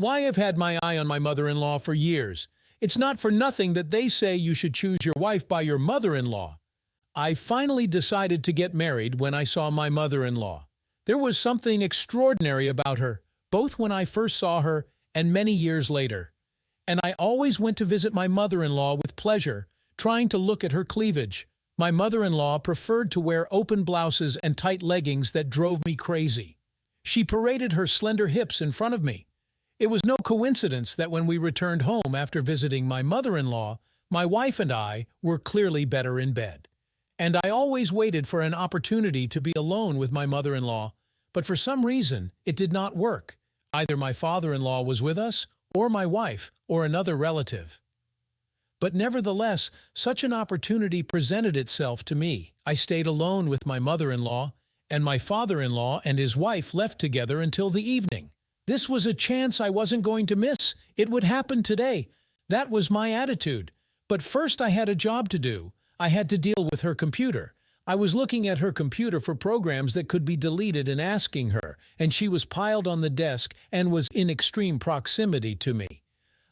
Why I've had my eye on my mother-in-law for years. It's not for nothing that they say you should choose your wife by your mother-in-law. I finally decided to get married when I saw my mother-in-law. There was something extraordinary about her, both when I first saw her and many years later. And I always went to visit my mother-in-law with pleasure, trying to look at her cleavage. My mother-in-law preferred to wear open blouses and tight leggings that drove me crazy. She paraded her slender hips in front of me. It was no coincidence that when we returned home after visiting my mother-in-law, my wife and I were clearly better in bed. And I always waited for an opportunity to be alone with my mother-in-law, but for some reason it did not work. Either my father-in-law was with us, or my wife, or another relative. But nevertheless, such an opportunity presented itself to me. I stayed alone with my mother-in-law, and my father-in-law and his wife left together until the evening. This was a chance I wasn't going to miss. It would happen today. That was my attitude. But first I had a job to do. I had to deal with her computer. I was looking at her computer for programs that could be deleted and asking her, and she was piled on the desk and was in extreme proximity to me.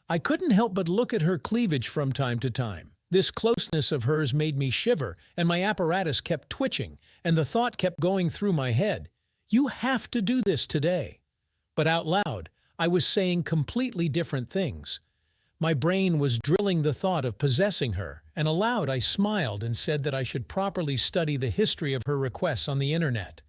I couldn't help but look at her cleavage from time to time. This closeness of hers made me shiver, and my apparatus kept twitching, and the thought kept going through my head. You have to do this today. But out loud, I was saying completely different things. My brain was drilling the thought of possessing her, and aloud I smiled and said that I should properly study the history of her requests on the internet.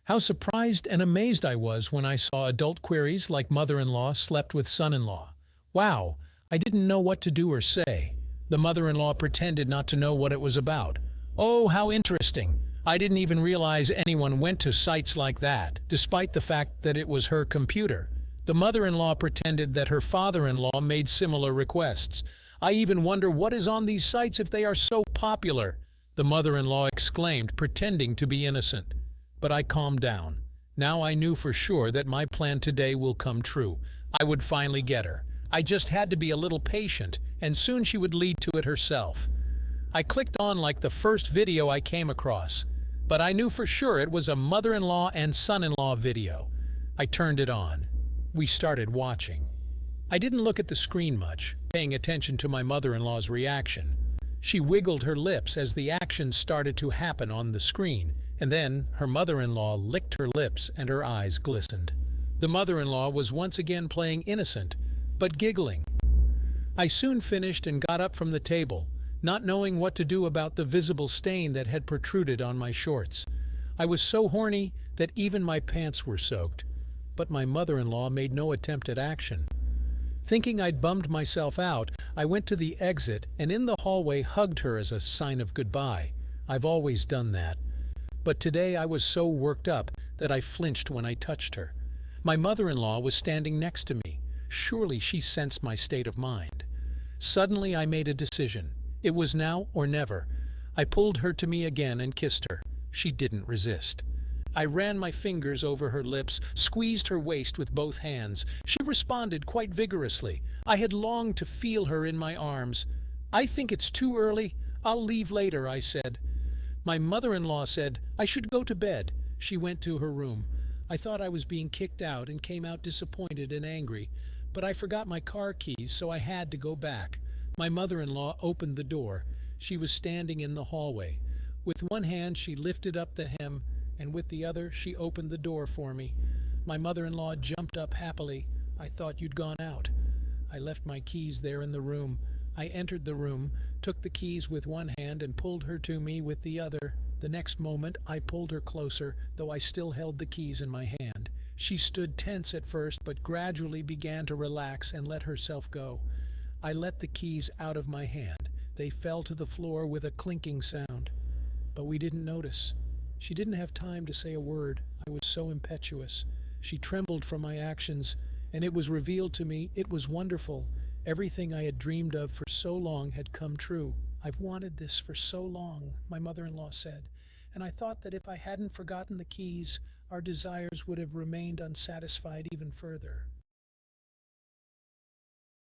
How surprised and amazed I was when I saw adult queries like mother-in-law slept with son-in-law. Wow, I didn't know what to do or say. The mother-in-law pretended not to know what it was about. Oh, how interesting. I didn't even realize anyone went to sites like that, despite the fact that it was her computer. The mother-in-law pretended that her father-in-law made similar requests. I even wonder what is on these sites if they are so popular, the mother-in-law exclaimed, pretending to be innocent. But I calmed down. Now I knew for sure that my plan today will come true. I would finally get her. I just had to be a little patient, and soon she would lead to it herself. I clicked on like the first video I came across, but I knew for sure it was a mother-in-law and son-in-law video. I turned it on. We started watching. I didn't look at the screen much, paying attention to my mother-in-law's reaction. She wiggled her lips as the action started to happen on the screen, and then her mother-in-law licked her lips and her eyes glistened. The mother-in-law was once again playing innocent, but giggling. I soon finished and got up from the table, not knowing what to do about the visible stain that had protruded on my shorts. I was so horny that even my pants were soaked, but my mother-in-law made no attempt at action. Thinking I'd bummed myself out, I went to the exit and in the hallway hugged her as a sign of goodbye. I've always done that. But today I was so worked up that I flinched when I touched her. My mother-in-law was standing next to me. Surely she sensed my state of mind. Suddenly I made a decision. It was now or never. I pulled her to me again and kissed her. She didn't resist. I ran my fingers over her lips, squeezed her waist with both hands. She responded quite vigorously. I had longed to feel her in my arms. I think it's too early. I'll leave later, I said. My mother-in-law said I should go to bed. She went to her room. I thought I was being kicked out and came out disappointed and angry. But I forgot my car keys, so I had to go back. My mother-in-law opened the door. She was standing in the hallway. With one hand she lifted up the hem, and with the other she opened the door for me. My mother-in-law jumped up happily. I thought you'd gone out. I left my keys there in the room. I entered the room, took the keys with one hand and pulled her to me with the other. The next moment I pulled her closer, though I still held the keys in my hand. She stood tense at first, but gradually began to relax and let herself go. I let the keys out of my hand. They fell to the floor with a clinking sound. But we didn't notice. She didn't have time to say a word. I was so impetuous. She trembled from my actions, and it was revealed to me it was wonderful. Everything I had dreamed of for so long had come true. I've wanted this for so long, my mother-in-law said, and I thought that if I hadn't forgotten the keys, our desires would have remained unsatisfied even further.